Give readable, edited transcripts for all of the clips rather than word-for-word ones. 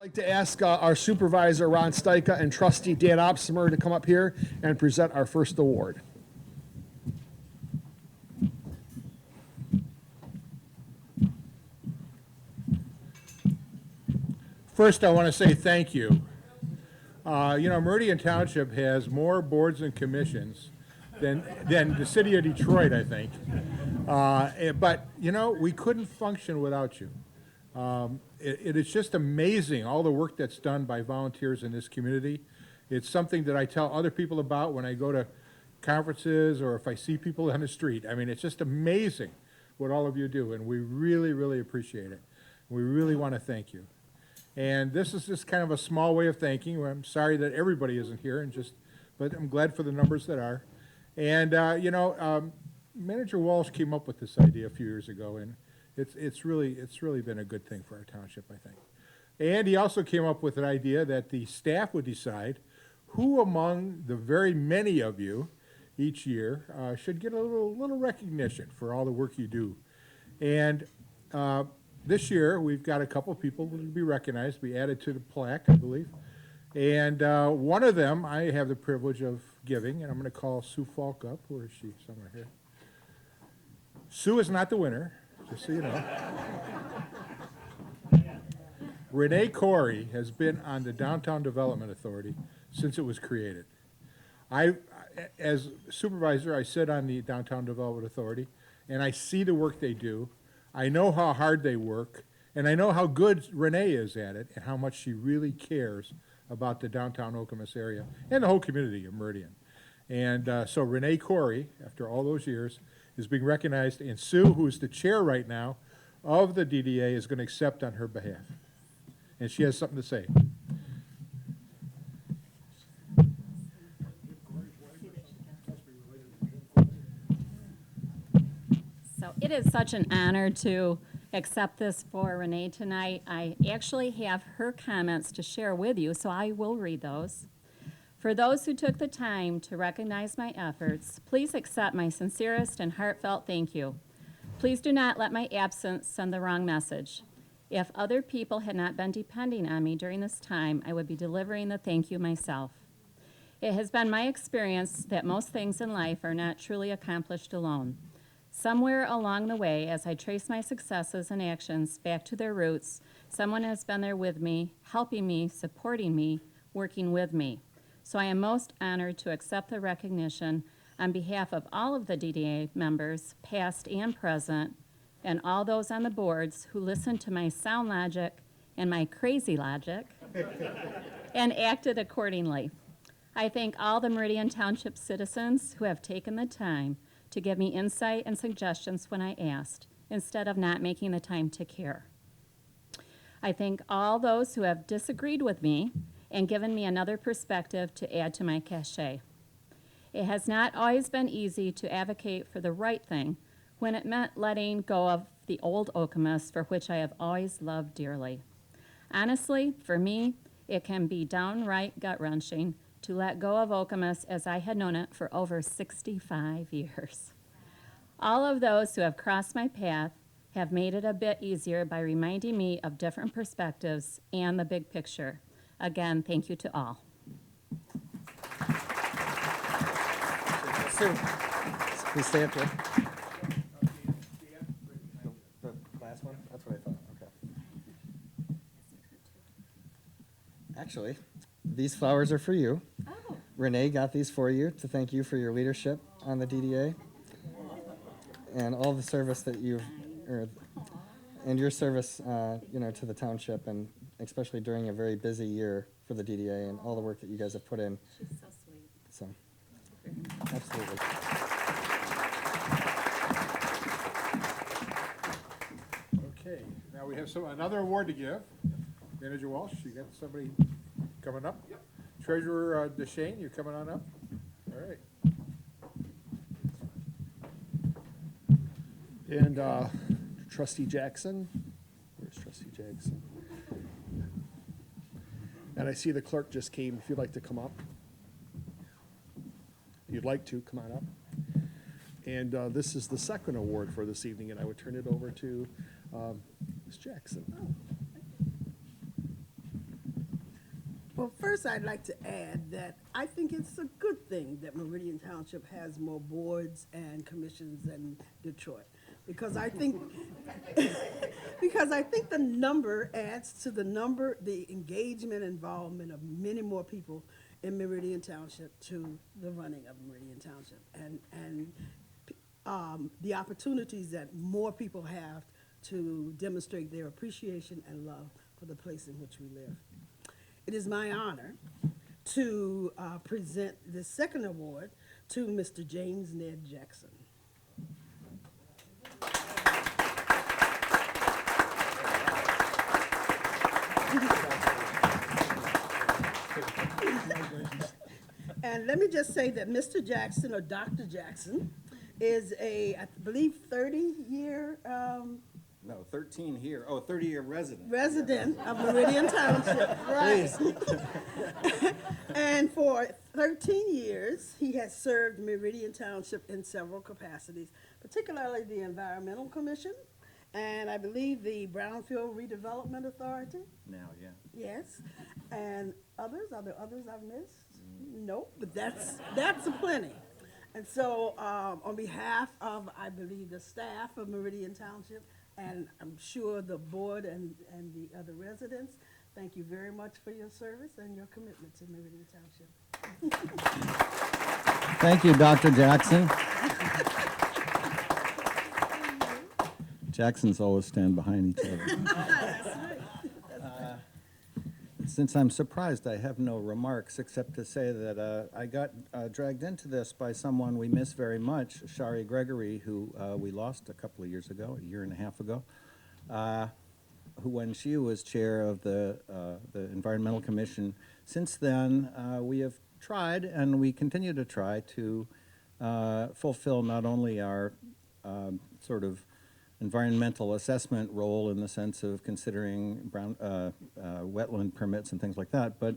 I'd like to ask our supervisor, Ron Stika, and trustee Dan Opsimer to come up here and present our first award. First, I want to say thank you. Meridian Township has more boards and commissions than the city of Detroit, I think. But we couldn't function without you. It is just amazing, all the work that's done by volunteers in this community. It's something that I tell other people about when I go to conferences or if I see people on the street. I mean, it's just amazing what all of you do, and we really, really appreciate it. We really want to thank you. And this is just kind of a small way of thanking. I'm sorry that everybody isn't here, but I'm glad for the numbers that are. And, Manager Walsh came up with this idea a few years ago, and it's really been a good thing for our township, I think. And he also came up with an idea that the staff would decide who among the very many of you each year should get a little recognition for all the work you do. And this year, we've got a couple of people who will be recognized, be added to the plaque, I believe. And one of them I have the privilege of giving, and I'm going to call Sue Falk up. Where is she? Somewhere here. Sue is not the winner, just so you know. Renee Corey has been on the Downtown Development Authority since it was created. As supervisor, I sit on the Downtown Development Authority, and I see the work they do. I know how hard they work, and I know how good Renee is at it and how much she really cares about the downtown Okemos area and the whole community of Meridian. And so Renee Corey, after all those years, is being recognized, and Sue, who's the chair right now of the DDA, is going to accept on her behalf. And she has something to say. So it is such an honor to accept this for Renee tonight. I actually have her comments to share with you, so I will read those. For those who took the time to recognize my efforts, please accept my sincerest and heartfelt thank you. Please do not let my absence send the wrong message. If other people had not been depending on me during this time, I would be delivering the thank you myself. It has been my experience that most things in life are not truly accomplished alone. Somewhere along the way, as I trace my successes and actions back to their roots, someone has been there with me, helping me, supporting me, working with me. So I am most honored to accept the recognition on behalf of all of the DDA members, past and present, and all those on the boards who listened to my sound logic and my crazy logic and acted accordingly. I thank all the Meridian Township citizens who have taken the time to give me insight and suggestions when I asked, instead of not making the time to care. I thank all those who have disagreed with me and given me another perspective to add to my cachet. It has not always been easy to advocate for the right thing when it meant letting go of the old Okemos, for which I have always loved dearly. Honestly, for me, it can be downright gut-wrenching to let go of Okemos as I had known it for over 65 years. All of those who have crossed my path have made it a bit easier by reminding me of different perspectives and the big picture. Again, thank you to all. Sue, please stay up here. The last one? That's what I thought, okay. Actually, these flowers are for you. Oh. Renee got these for you to thank you for your leadership on the DDA and all the service that and your service, to the township, and especially during a very busy year for the DDA and all the work that you guys have put in. She's so sweet. So, absolutely. Okay, now we have another award to give. Manager Walsh, you got somebody coming up? Yep. Treasurer DeShane, you're coming on up? All right. And trustee Jackson. Where's trustee Jackson? And I see the clerk just came. If you'd like to come up. If you'd like to, come on up. And this is the second award for this evening, and I would turn it over to Ms. Jackson. Well, first, I'd like to add that I think it's a good thing that Meridian Township has more boards and commissions than Detroit, because I think because I think the number adds to the engagement, involvement of many more people in Meridian Township to the running of Meridian Township, and the opportunities that more people have to demonstrate their appreciation and love for the place in which we live. It is my honor to present the second award to Mr. James Ned Jackson. And let me just say that Mr. Jackson, or Dr. Jackson, is I believe, 30-year No, 13 here. Oh, 30-year resident. resident of Meridian Township, right? And for 13 years, he has served Meridian Township in several capacities, particularly the Environmental Commission, and I believe the Brownfield Redevelopment Authority. Now, yeah. Yes, and others. Are there others I've missed? Nope, but that's a plenty. And so, on behalf of, I believe, the staff of Meridian Township, and I'm sure the board and the other residents, thank you very much for your service and your commitment to Meridian Township. Thank you, Dr. Jackson. Jacksons always stand behind each other. Since I'm surprised, I have no remarks except to say that I got dragged into this by someone we miss very much, Shari Gregory, who we lost a couple of years ago, a year and a half ago, who, when she was chair of the Environmental Commission, since then we have tried, and we continue to try, to fulfill not only our sort of environmental assessment role in the sense of considering wetland permits and things like that, but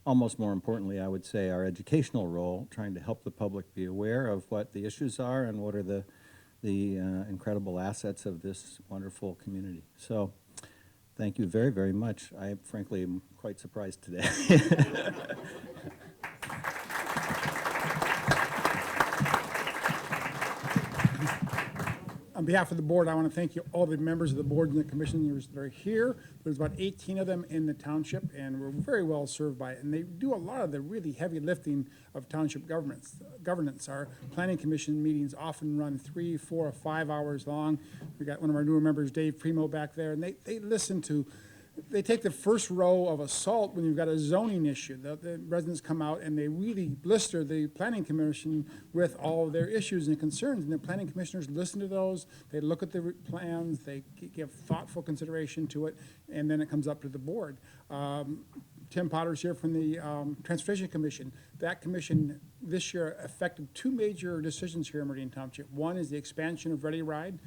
almost more importantly, I would say, our educational role, trying to help the public be aware of what the issues are and what are the incredible assets of this wonderful community. So thank you very, very much. I frankly am quite surprised today. On behalf of the board, I want to thank you, all the members of the board and the commissioners that are here. There's about 18 of them in the township, and we're very well served by it. And they do a lot of the really heavy lifting of township governance. Our planning commission meetings often run 3, 4, or 5 hours long. We got one of our newer members, Dave Primo, back there, and they listen to. They take the first row of assault when you've got a zoning issue. The residents come out and they really blister the planning commission with all of their issues and concerns. And the planning commissioners listen to those. They look at the plans. They give thoughtful consideration to it. And then it comes up to the board. Tim Potter's here from the Transportation Commission. That commission this year affected 2 major decisions here in Meridian Township. One is the expansion of Ready Ride.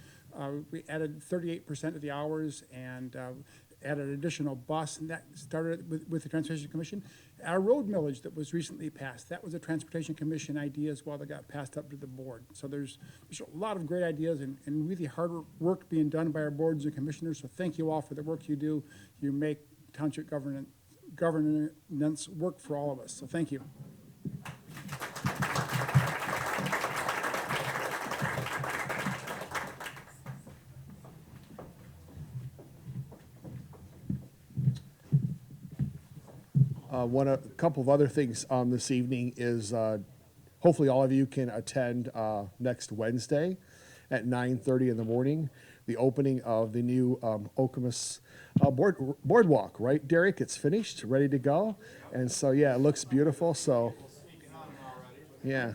We added 38% of the hours and added an additional bus, and that started with the Transportation Commission. Our road millage that was recently passed, that was a Transportation Commission idea as well that got passed up to the board. So there's a lot of great ideas and really hard work being done by our boards and commissioners. So thank you all for the work you do. You make township governance work for all of us. So thank you. A couple of other things this evening is hopefully all of you can attend next Wednesday at 9:30 in the morning, the opening of the new Okemos boardwalk, right, Derek? It's finished, ready to go. And so, yeah, it looks beautiful. So, yeah.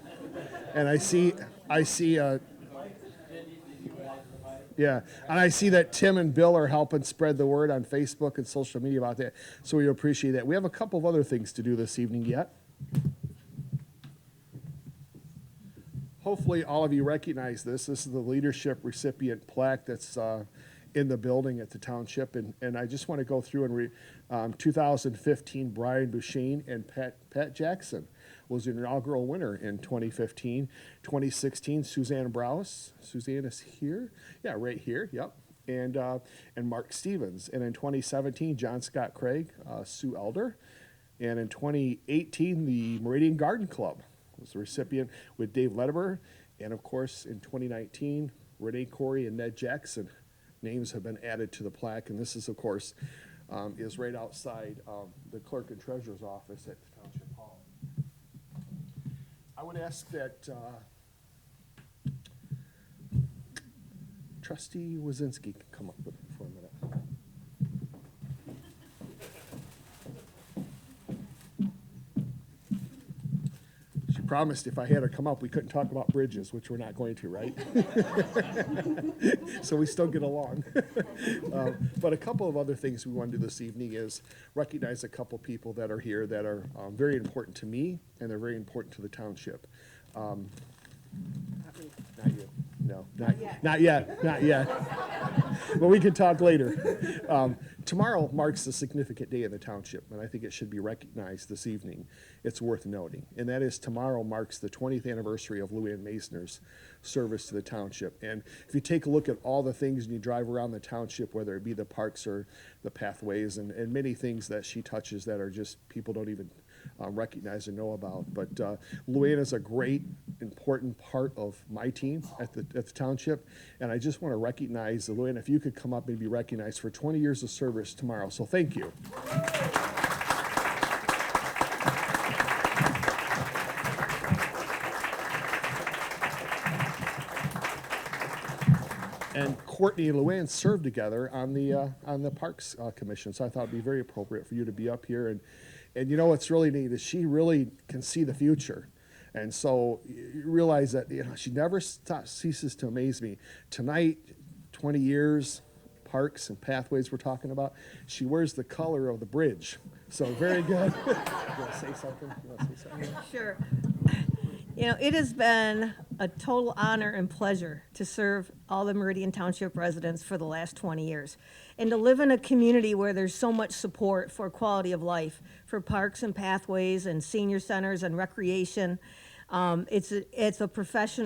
And I see yeah, and I see that Tim and Bill are helping spread the word on Facebook and social media about that, so we appreciate that. We have a couple of other things to do this evening yet. Hopefully all of you recognize this. This is the leadership recipient plaque that's in the building at the township, and I just want to go through and 2015, Brian Bushane and Pat Jackson was your inaugural winner in 2015. 2016, Suzanne Browse. Suzanne is here. Yeah, right here. Yep. And Mark Stevens. And in 2017, John Scott Craig, Sue Elder. And in 2018, the Meridian Garden Club was the recipient with Dave Lederber. And of course, in 2019, Renee Corey and Ned Jackson names have been added to the plaque. And this is, of course, is right outside the clerk and treasurer's office at the Township Hall. I would ask that Trustee Wazinski can come up with for a minute. She promised if I had her come up, we couldn't talk about bridges, which we're not going to, right? So we still get along. But a couple of other things we want to do this evening is recognize a couple people that are here that are very important to me, and they're very important to the township. Not you. No, not yet. But we can talk later. Tomorrow marks a significant day in the township, and I think it should be recognized this evening. It's worth noting, and that is tomorrow marks the 20th anniversary of Lou Ann Masner's service to the township. And if you take a look at all the things and you drive around the township, whether it be the parks or the pathways and many things that she touches that are just people don't even recognize and know about. But Luann is a great, important part of my team at the township, and I just want to recognize Luann, if you could come up and be recognized for 20 years of service tomorrow. So thank you. And Courtney and Luann served together on the Parks Commission, so I thought it'd be very appropriate for you to be up here. And you know what's really neat is she really can see the future. And so you realize that she never ceases to amaze me. Tonight, 20 years, parks and pathways we're talking about, she wears the color of the bridge. So very good. You want to say something? Sure. You know, it has been a total honor and pleasure to serve all the Meridian Township residents for the last 20 years. And to live in a community where there's so much support for quality of life, for parks and pathways and senior centers and recreation. It's a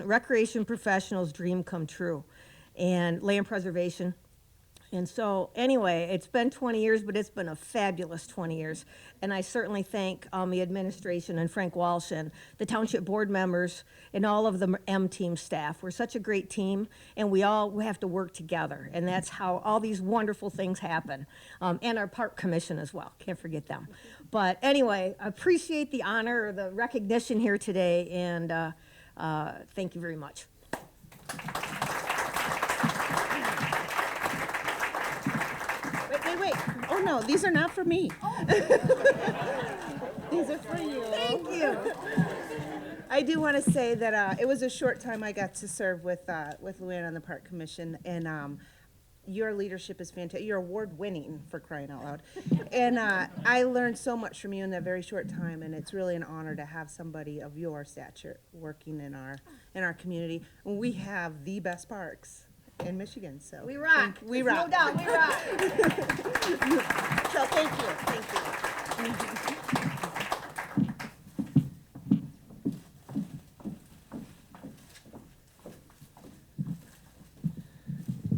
recreation professional's dream come true, and land preservation. And so, anyway, it's been 20 years, but it's been a fabulous 20 years. And I certainly thank the administration and Frank Walsh and the township board members and all of the M-Team staff. We're such a great team, and we have to work together. And that's how all these wonderful things happen. And our park commission as well. Can't forget them. But anyway, I appreciate the honor or the recognition here today, and thank you very much. Wait. Oh, no, these are not for me. These are for you. Thank you. I do want to say that it was a short time I got to serve with Luann on the Park Commission, and your leadership is fantastic. You're award-winning, for crying out loud. And I learned so much from you in that very short time, and it's really an honor to have somebody of your stature working in our community. We have the best parks in Michigan, so We rock. we There's rock. no doubt, we rock. So thank you.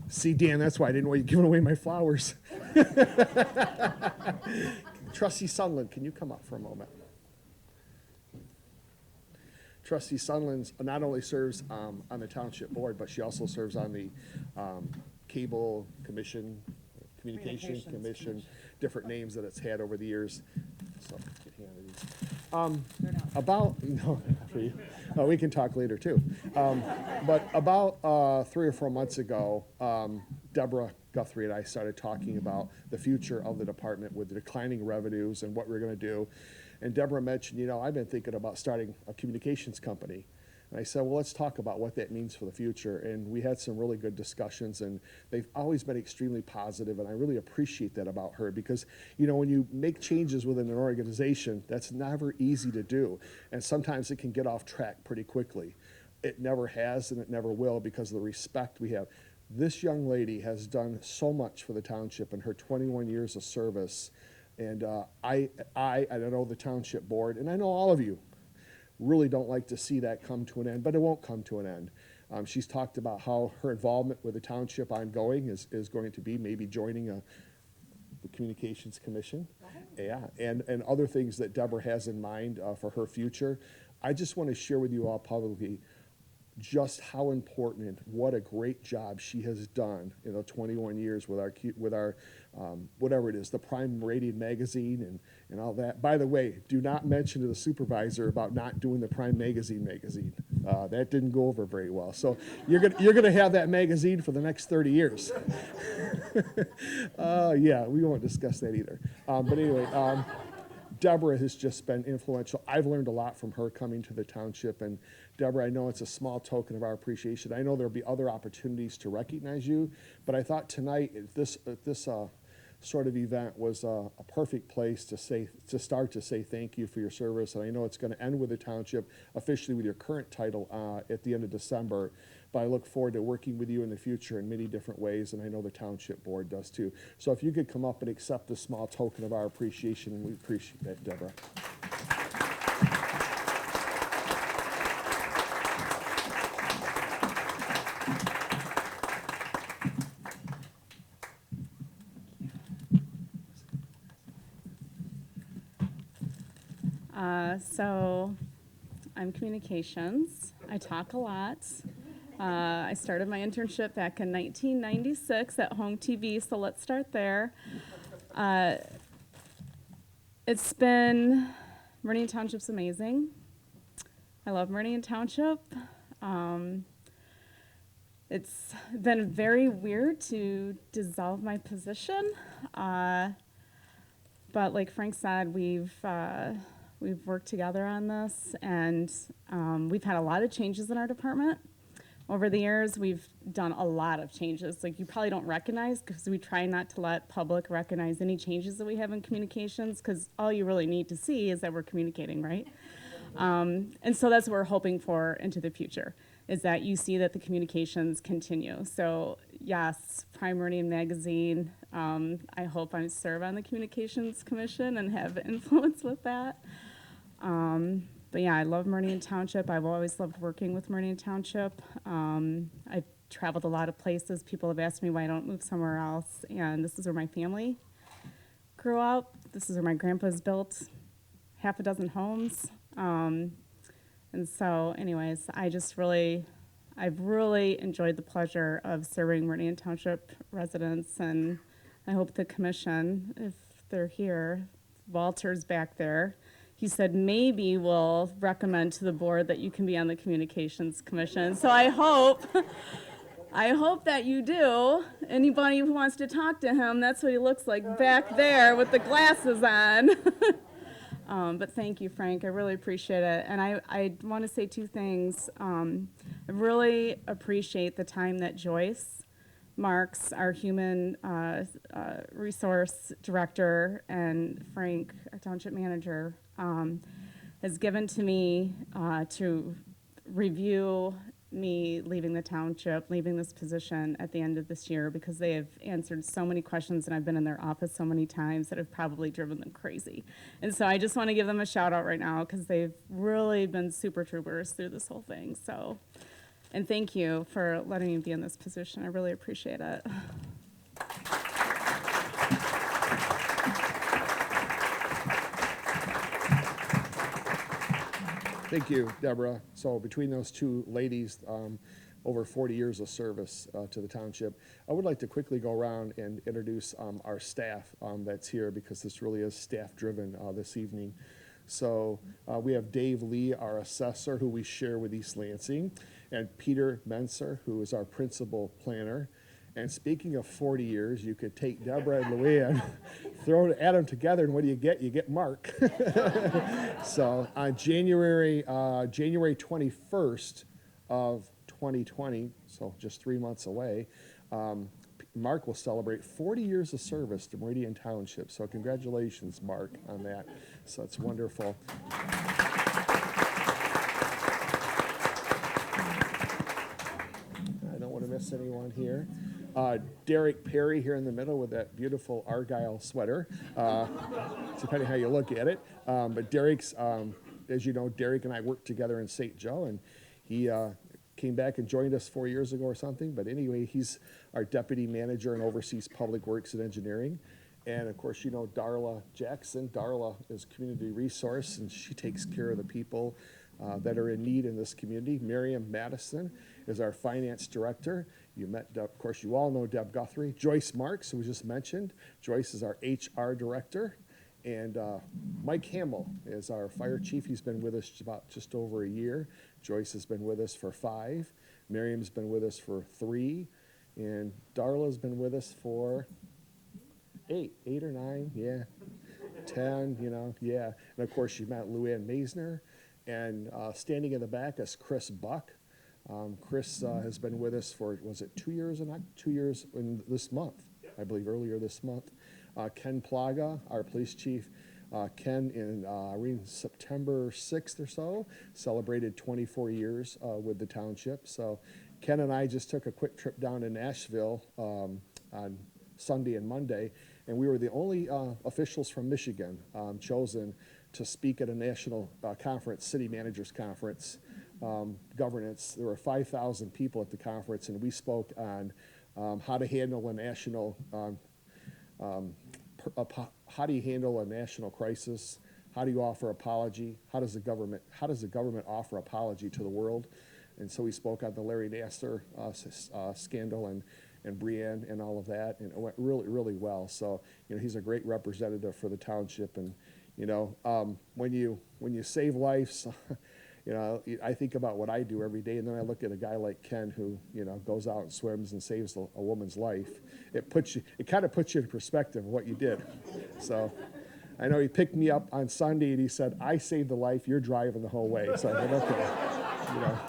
See, Dan, that's why I didn't want you giving away my flowers. Trustee Sundlin, can you come up for a moment? Trustee Sundlin not only serves on the township board, but she also serves on the cable commission, communication commission, different names that it's had over the years. So, get hand of these. No, not for you. We can talk later too. But about 3 or 4 months ago, Deborah Guthrie and I started talking about the future of the department with the declining revenues and what we're going to do. And Deborah mentioned, I've been thinking about starting a communications company. And I said, well, let's talk about what that means for the future. And we had some really good discussions, and they've always been extremely positive, and I really appreciate that about her because, when you make changes within an organization, that's never easy to do. And sometimes it can get off track pretty quickly. It never has, and it never will because of the respect we have. This young lady has done so much for the township in her 21 years of service. And I know the township board, and I know all of you really don't like to see that come to an end, but it won't come to an end. She's talked about how her involvement with the township ongoing is going to be maybe joining the Communications Commission. Yeah, and other things that Deborah has in mind for her future. I just want to share with you all publicly just how important and what a great job she has done in the 21 years with our whatever it is, the Prime Meridian magazine and all that. By the way, do not mention to the supervisor about not doing the Prime magazine. That didn't go over very well. So you're gonna have that magazine for the next 30 years. Yeah, we won't discuss that either. But anyway. Deborah has just been influential. I've learned a lot from her coming to the township. And Deborah, I know it's a small token of our appreciation. I know there'll be other opportunities to recognize you, but I thought tonight this sort of event was a perfect place to start to say thank you for your service. And I know it's going to end with the township officially with your current title at the end of December. But I look forward to working with you in the future in many different ways, and I know the township board does too. So if you could come up and accept this small token of our appreciation, and we appreciate that, Deborah. So I'm communications. I talk a lot. I started my internship back in 1996 at HOMTV, so let's start there. Meridian Township's amazing. I love Meridian Township. It's been very weird to dissolve my position, but like Frank said, we've worked together on this, and we've had a lot of changes in our department. Over the years, we've done a lot of changes. Like you probably don't recognize, because we try not to let public recognize any changes that we have in communications, because all you really need to see is that we're communicating, right? And so that's what we're hoping for into the future, is that you see that the communications continue. So yes, Prime Meridian Magazine, I hope I serve on the Communications Commission and have influence with that. But yeah, I love Meridian Township. I've always loved working with Meridian Township. I've traveled a lot of places. People have asked me why I don't move somewhere else. And this is where my family grew up. This is where my grandpa's built half a dozen homes. And so anyways, I've really enjoyed the pleasure of serving Meridian Township residents. And I hope the commission, if they're here, Walter's back there, he said maybe we'll recommend to the board that you can be on the Communications Commission. So I hope that you do. Anybody who wants to talk to him, that's what he looks like back there with the glasses on. But thank you, Frank. I really appreciate it. And I want to say two things. I really appreciate the time that Joyce Marks, our human resource director, and Frank, our township manager, has given to me to review me leaving the township, leaving this position at the end of this year, because they have answered so many questions and I've been in their office so many times that have probably driven them crazy. And so I just want to give them a shout out right now, because they've really been super troopers through this whole thing. So, and thank you for letting me be in this position. I really appreciate it. Thank you, Deborah. So between those two ladies, over 40 years of service to the township, I would like to quickly go around and introduce our staff that's here, because this really is staff-driven this evening. So we have Dave Lee, our assessor, who we share with East Lansing, and Peter Menser, who is our principal planner. And speaking of 40 years, you could take Deborah and Luann, add them together, and what do you get? You get Mark. So on January 21st of 2020, so just 3 months away, Mark will celebrate 40 years of service to Meridian Township. So congratulations, Mark, on that. So it's wonderful. I don't want to miss anyone here. Derek Perry here in the middle with that beautiful Argyle sweater, depending how you look at it. But Derek's, as you know, Derek and I worked together in St. Joe, and he came back and joined us 4 years ago or something. But anyway, he's our deputy manager and oversees public works and engineering. And of course, you know Darla Jackson. Darla is community resource, and she takes care of the people that are in need in this community. Miriam Madison is our finance director. You met, of course, you all know Deb Guthrie. Joyce Marks, who was just mentioned. Joyce is our HR director. And Mike Hamill is our fire chief. He's been with us about just over a year. Joyce has been with us for 5. Miriam's been with us for 3. And Darla's been with us for 8 or 9, yeah. 10, you know, yeah. And of course, you met Luann Maisner. And standing in the back is Chris Buck. Chris has been with us for, was it 2 years? 2 years in this month, I believe, earlier this month. Ken Plaga, our police chief. Ken, in September 6th or so, celebrated 24 years with the township. So Ken and I just took a quick trip down to Nashville on Sunday and Monday, and we were the only officials from Michigan chosen to speak at a national conference, city managers conference, governance. There were 5,000 people at the conference, and we spoke on how to handle a national how do you handle a national crisis? How do you offer apology? How does the government offer apology to the world? And so we spoke on the Larry Nassar scandal and Brienne and all of that, and it went really, really well. So, you know, he's a great representative for the township. And, you know, when you save lives, you know, I think about what I do every day, and then I look at a guy like Ken who, you know, goes out and swims and saves a woman's life. It kind of puts you in perspective of what you did. So I know he picked me up on Sunday and he said, "I saved the life, you're driving the whole way." So I said, "Okay, you know,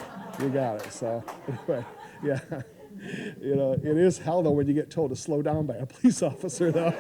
you got it." So anyway, yeah. You know, it is hell though when you get told to slow down by a police officer though.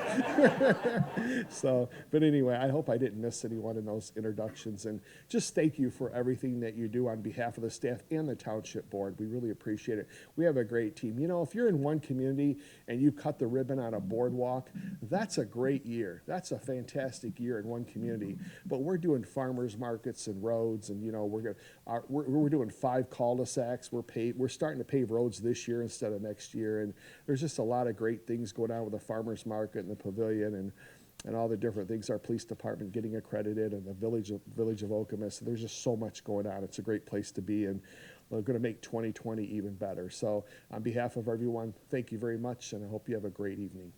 So, but anyway, I hope I didn't miss anyone in those introductions, and just thank you for everything that you do on behalf of the staff and the township board. We really appreciate it. We have a great team. You know, if you're in one community and you cut the ribbon on a boardwalk, that's a great year. That's a fantastic year in one community. But we're doing farmers markets and roads, and you know, we're doing 5 cul-de-sacs. We're starting to pave roads this year instead of next year, and there's just a lot of great things going on with the farmers market and the pavilion and all the different things. Our police department getting accredited, and the village of Okemos. There's just so much going on. It's a great place to be, and we're going to make 2020 even better. So on behalf of everyone, thank you very much, and I hope you have a great evening.